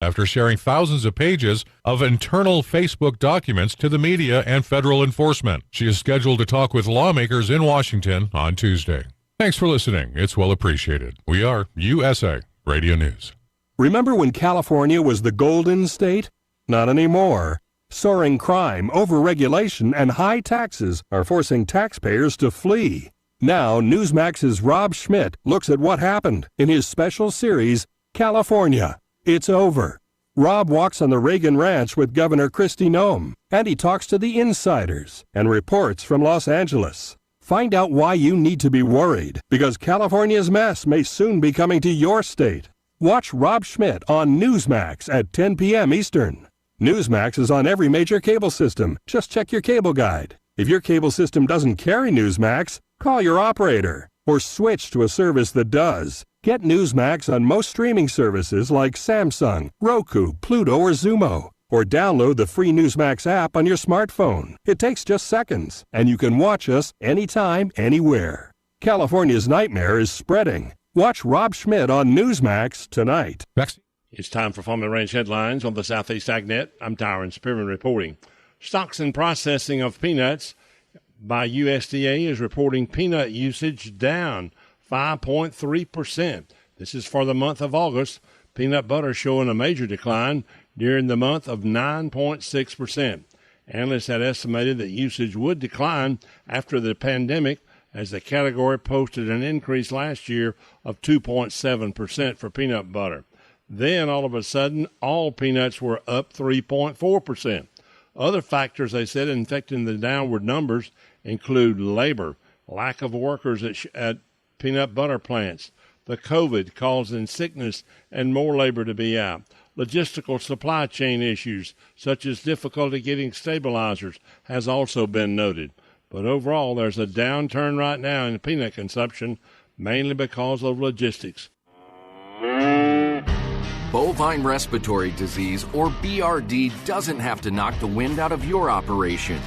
after sharing thousands of pages of internal Facebook documents to the media and federal enforcement. She is scheduled to talk with lawmakers in Washington on Tuesday. Thanks for listening. It's well appreciated. We are USA Radio News. Remember when California was the Golden State? Not anymore. Soaring crime, overregulation, and high taxes are forcing taxpayers to flee. Now, Newsmax's Rob Schmidt looks at what happened in his special series, California. It's over. Rob walks on the Reagan Ranch with Governor Kristi Noem, and he talks to the insiders and reports from Los Angeles. Find out why you need to be worried, because California's mess may soon be coming to your state. Watch Rob Schmidt on Newsmax at 10 p.m. Eastern. Newsmax is on every major cable system. Just check your cable guide. If your cable system doesn't carry Newsmax, call your operator or switch to a service that does. Get Newsmax on most streaming services like Samsung, Roku, Pluto, or Xumo. Or download the free Newsmax app on your smartphone. It takes just seconds, and you can watch us anytime, anywhere. California's nightmare is spreading. Watch Rob Schmidt on Newsmax tonight. It's time for Farm and Ranch headlines on the Southeast AgNet. I'm Tyron Spearman reporting. Stocks and processing of peanuts by USDA is reporting peanut usage down 5.3%. This is for the month of August. Peanut butter showing a major decline during the month of 9.6%. Analysts had estimated that usage would decline after the pandemic, as the category posted an increase last year of 2.7% for peanut butter. Then, all of a sudden, all peanuts were up 3.4%. Other factors, they said, affecting the downward numbers include labor, lack of workers at peanut butter plants, the COVID causing sickness and more labor to be out, logistical supply chain issues such as difficulty getting stabilizers has also been noted. But overall, there's a downturn right now in peanut consumption, mainly because of logistics. Bovine respiratory disease, or BRD, doesn't have to knock the wind out of your operation.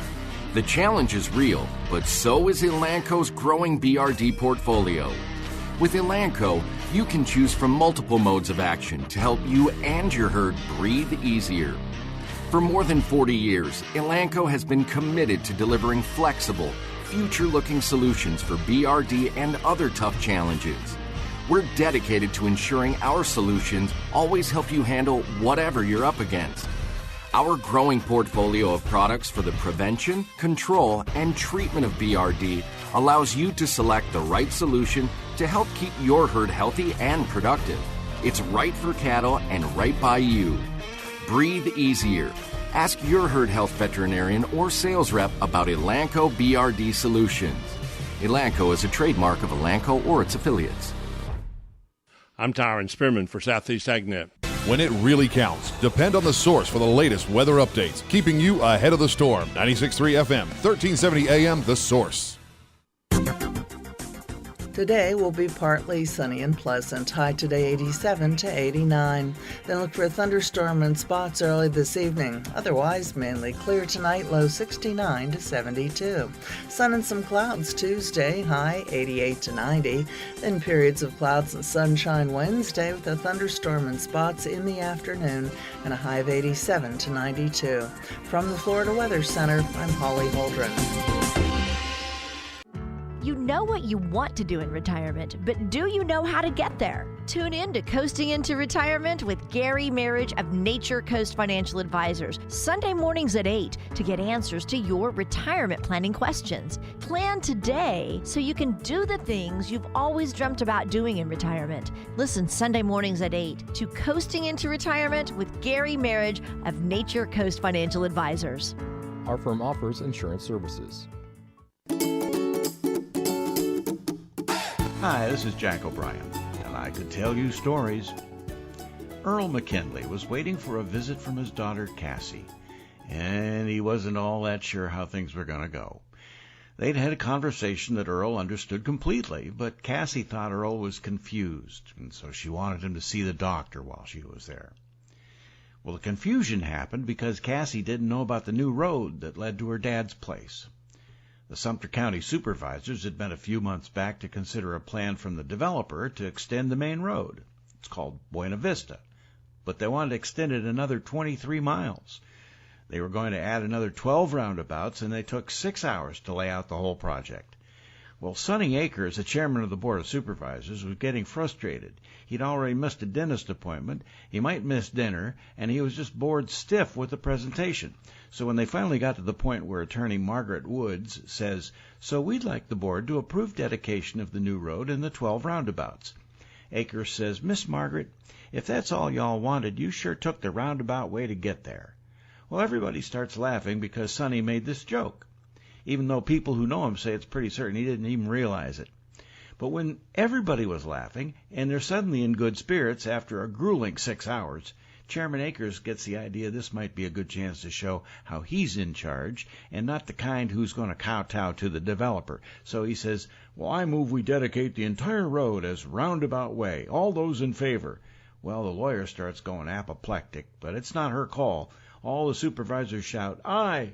The challenge is real, but so is Elanco's growing BRD portfolio. With Elanco, you can choose from multiple modes of action to help you and your herd breathe easier. For more than 40 years, Elanco has been committed to delivering flexible, future-looking solutions for BRD and other tough challenges. We're dedicated to ensuring our solutions always help you handle whatever you're up against. Our growing portfolio of products for the prevention, control, and treatment of BRD allows you to select the right solution to help keep your herd healthy and productive. It's right for cattle and right by you. Breathe easier. Ask your herd health veterinarian or sales rep about Elanco BRD Solutions. Elanco is a trademark of Elanco or its affiliates. I'm Tyron Spearman for Southeast AgNet. When it really counts, depend on the source for the latest weather updates, keeping you ahead of the storm. 96.3 FM, 1370 AM, The Source. Today will be partly sunny and pleasant. High today 87 to 89. Then look for a thunderstorm in spots early this evening. Otherwise, mainly clear tonight, low 69 to 72. Sun and some clouds Tuesday, high 88 to 90. Then periods of clouds and sunshine Wednesday with a thunderstorm in spots in the afternoon and a high of 87 to 92. From the Florida Weather Center, I'm Holly Holdren. You know what you want to do in retirement, but do you know how to get there? Tune in to Coasting into Retirement with Gary Marriage of Nature Coast Financial Advisors, Sunday mornings at 8 to get answers to your retirement planning questions. Plan today so you can do the things you've always dreamt about doing in retirement. Listen Sunday mornings at 8 to Coasting into Retirement with Gary Marriage of Nature Coast Financial Advisors. Our firm offers insurance services. Hi, this is Jack O'Brien, and I could tell you stories. Earl McKinley was waiting for a visit from his daughter Cassie, and he wasn't all that sure how things were going to go. They'd had a conversation that Earl understood completely, but Cassie thought Earl was confused, and so she wanted him to see the doctor while she was there. Well, the confusion happened because Cassie didn't know about the new road that led to her dad's place. The Sumter County supervisors had met a few months back to consider a plan from the developer to extend the main road. It's called Buena Vista, but they wanted to extend it another 23 miles. They were going to add another 12 roundabouts, and they took 6 hours to lay out the whole project. Well, Sonny Akers, the chairman of the Board of Supervisors, was getting frustrated. He'd already missed a dentist appointment, he might miss dinner, and he was just bored stiff with the presentation. So when they finally got to the point where attorney Margaret Woods says, "So we'd like the board to approve dedication of the new road and the 12 roundabouts." Akers says, "Miss Margaret, if that's all y'all wanted, you sure took the roundabout way to get there." Well, everybody starts laughing because Sonny made this joke, even though people who know him say it's pretty certain he didn't even realize it. But when everybody was laughing, and they're suddenly in good spirits after a grueling 6 hours, Chairman Akers gets the idea this might be a good chance to show how he's in charge and not the kind who's going to kowtow to the developer. So he says, "Well, I move we dedicate the entire road as Roundabout Way. All those in favor." Well, the lawyer starts going apoplectic, but it's not her call. All the supervisors shout, "Aye!"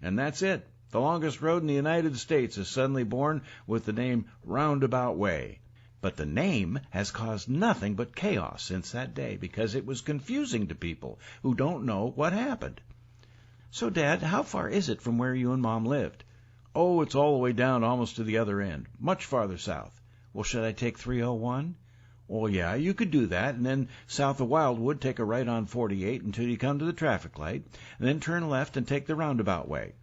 And that's it. The longest road in the United States is suddenly born with the name Roundabout Way. But the name has caused nothing but chaos since that day because it was confusing to people who don't know what happened. "So, Dad, how far is it from where you and Mom lived?" "Oh, it's all the way down almost to the other end, much farther south." "Well, should I take 301? "Well, yeah, you could do that, and then south of Wildwood take a right on 48 until you come to the traffic light, and then turn left and take the Roundabout Way."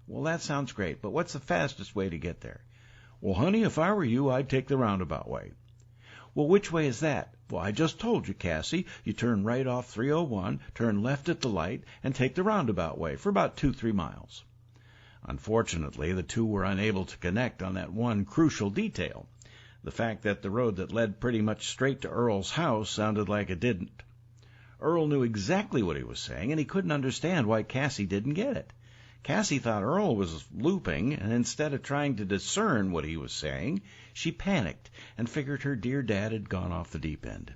"Well, that sounds great, but what's the fastest way to get there?" "Well, honey, if I were you, I'd take the Roundabout Way." "Well, which way is that?" "Well, I just told you, Cassie. You turn right off 301, turn left at the light, and take the Roundabout Way for about 2-3 miles. Unfortunately, the two were unable to connect on that one crucial detail, the fact that the road that led pretty much straight to Earl's house sounded like it didn't. Earl knew exactly what he was saying, and he couldn't understand why Cassie didn't get it. Cassie thought Earl was looping, and instead of trying to discern what he was saying, she panicked and figured her dear dad had gone off the deep end.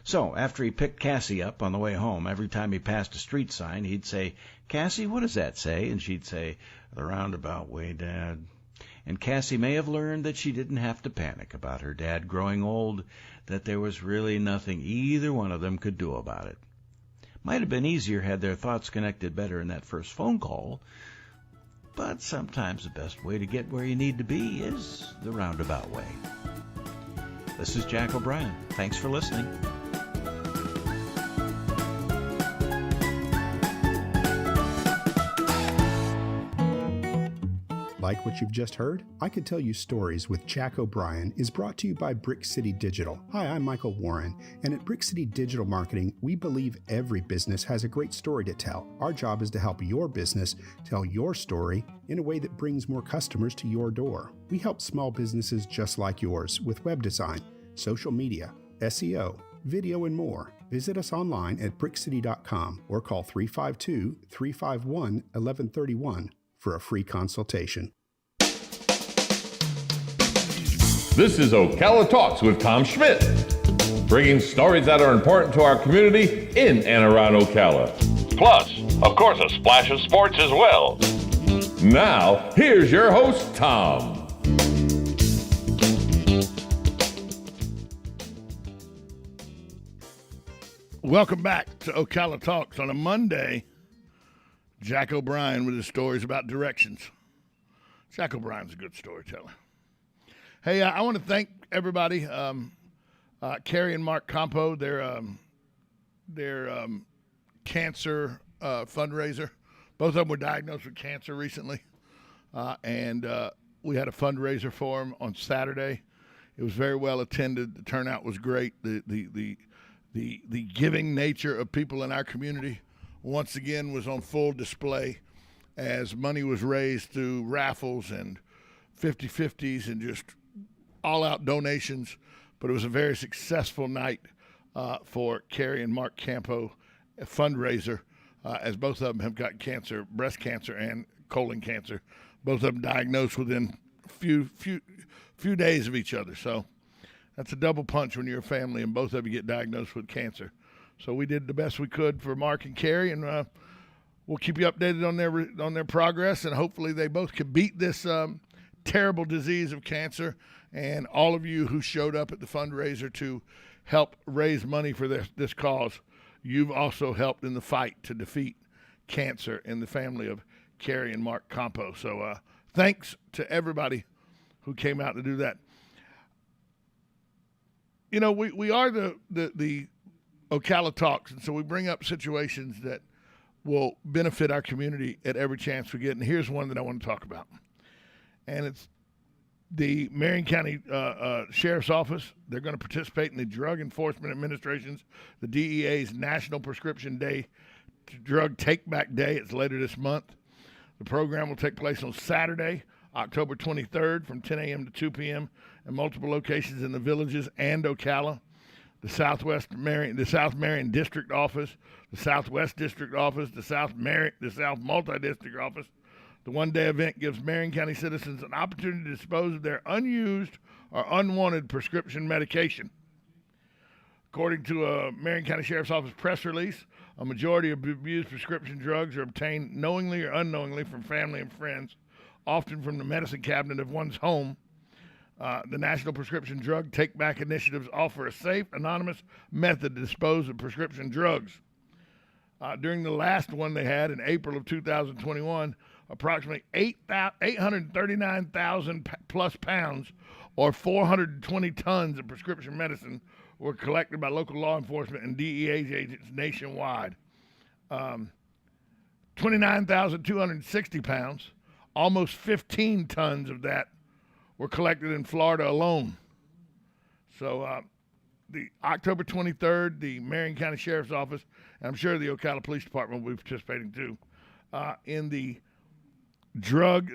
So, after he picked Cassie up on the way home, every time he passed a street sign, he'd say, "Cassie, what does that say?" And she'd say, "The Roundabout Way, Dad." And Cassie may have learned that she didn't have to panic about her dad growing old, that there was really nothing either one of them could do about it. Might have been easier had their thoughts connected better in that first phone call, but sometimes the best way to get where you need to be is the roundabout way. This is Jack O'Brien. Thanks for listening. Like what you've just heard? I Could Tell You Stories with Jack O'Brien is brought to you by Brick City Digital. Hi, I'm Michael Warren, and at Brick City Digital Marketing, we believe every business has a great story to tell. Our job is to help your business tell your story in a way that brings more customers to your door. We help small businesses just like yours with web design, social media, SEO, video, and more. Visit us online at brickcity.com or call 352-351-1131 for a free consultation. This is Ocala Talks with Tom Schmidt, bringing stories that are important to our community in and around Ocala. Plus, of course, a splash of sports as well. Now, here's your host, Tom. Welcome back to Ocala Talks on a Monday. Jack O'Brien with his stories about directions. Jack O'Brien's a good storyteller. Hey, I want to thank everybody. Carrie and Mark Campo, their cancer fundraiser. Both of them were diagnosed with cancer recently, and we had a fundraiser for them on Saturday. It was very well attended. The turnout was great. The giving nature of people in our community once again was on full display as money was raised through raffles and 50-50s and just all-out donations. But it was a very successful night for Carrie and Mark Campo, a fundraiser, as both of them have got cancer, breast cancer and colon cancer. Both of them diagnosed within a few days of each other. So that's a double punch when you're a family and both of you get diagnosed with cancer. So we did the best we could for Mark and Carrie, and we'll keep you updated on their progress, and hopefully they both can beat this terrible disease of cancer. And all of you who showed up at the fundraiser to help raise money for this cause, you've also helped in the fight to defeat cancer in the family of Carrie and Mark Campo. So thanks to everybody who came out to do that. You know, we are the Ocala Talks, and so we bring up situations that will benefit our community at every chance we get. And here's one that I want to talk about. And it's the Marion County Sheriff's Office. They're going to participate in the Drug Enforcement Administration's, the DEA's National Prescription Day Drug Take-Back Day. It's later this month. The program will take place on Saturday, October 23rd from 10 a.m. to 2 p.m. at multiple locations in the Villages and Ocala. The South Marion District Office, the Southwest District Office, the South Multi-District Office. The one-day event gives Marion County citizens an opportunity to dispose of their unused or unwanted prescription medication. According to a Marion County Sheriff's Office press release, a majority of abused prescription drugs are obtained knowingly or unknowingly from family and friends, often from the medicine cabinet of one's home. The National Prescription Drug Take-Back Initiatives offer a safe, anonymous method to dispose of prescription drugs. During the last one they had in April of 2021, approximately 839,000 plus pounds or 420 tons of prescription medicine were collected by local law enforcement and DEA agents nationwide. 29,260 pounds, almost 15 tons of that were collected in Florida alone. So the October 23rd, the Marion County Sheriff's Office, and I'm sure the Ocala Police Department will be participating too, in the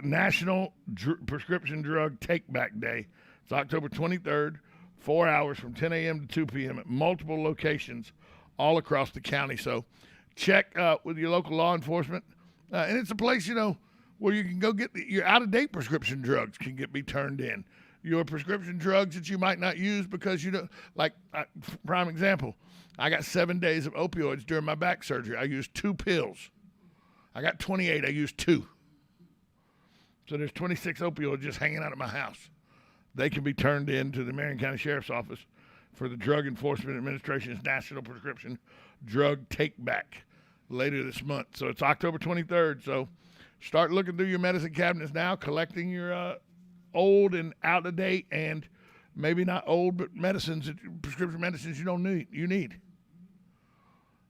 National Prescription Drug Take-Back Day. It's October 23rd, 4 hours from 10 a.m. to 2 p.m. at multiple locations all across the county. So check with your local law enforcement. And it's a place, you know, where you can go get your out-of-date prescription drugs can be turned in. Your prescription drugs that you might not use because you don't, prime example, I got 7 days of opioids during my back surgery. I used 2 pills. I got 28, I used 2. So there's 26 opioids just hanging out at my house. They can be turned in to the Marion County Sheriff's Office for the Drug Enforcement Administration's National Prescription Drug Take-Back later this month. So it's October 23rd, so start looking through your medicine cabinets now, collecting your old and out-of-date and maybe not old, but prescription medicines you don't need.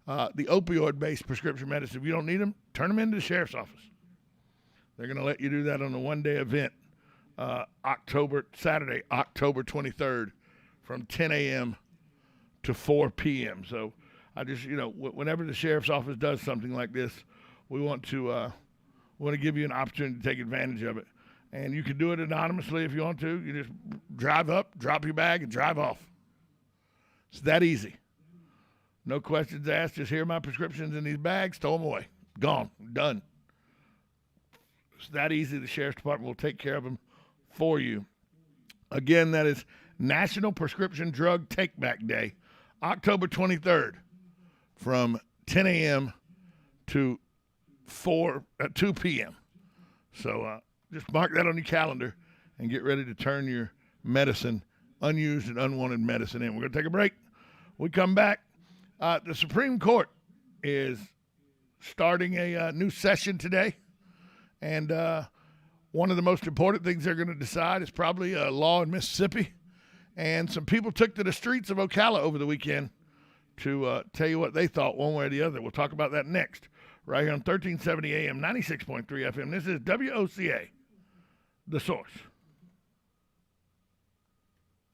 The opioid-based prescription medicine, if you don't need them, turn them into the Sheriff's Office. They're going to let you do that on a one-day event, Saturday, October 23rd, from 10 a.m. to 4 p.m. So I just, whenever the Sheriff's Office does something like this, we want to give you an opportunity to take advantage of it. And you can do it anonymously if you want to. You just drive up, drop your bag, and drive off. It's that easy. No questions asked. Just here are my prescriptions in these bags. Throw them away. Gone. Done. It's that easy. The Sheriff's Department will take care of them for you. Again, that is National Prescription Drug Take-Back Day, October 23rd, from 10 a.m. to 2 p.m. So just mark that on your calendar and get ready to turn your medicine, unused and unwanted medicine in. We're going to take a break. When we come back, the Supreme Court is starting a new session today. And one of the most important things they're going to decide is probably a law in Mississippi. And some people took to the streets of Ocala over the weekend to tell you what they thought one way or the other. We'll talk about that next, right here on 1370 AM, 96.3 FM. This is WOCA, The Source.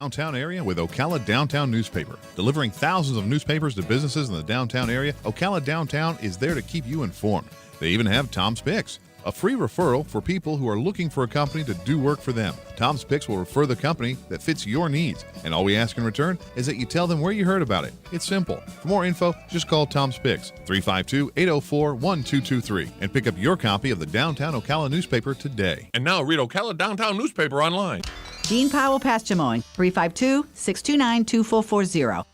Downtown area with Ocala Downtown Newspaper. Delivering thousands of newspapers to businesses in the downtown area, Ocala Downtown is there to keep you informed. They even have Tom's Picks, a free referral for people who are looking for a company to do work for them. Tom's Picks will refer the company that fits your needs, and all we ask in return is that you tell them where you heard about it. It's simple. For more info, just call Tom's Picks, 352-804-1223, and pick up your copy of the Downtown Ocala newspaper today. And now read Ocala Downtown newspaper online. Dean Powell, Past Chamoyne, 352-629-2440.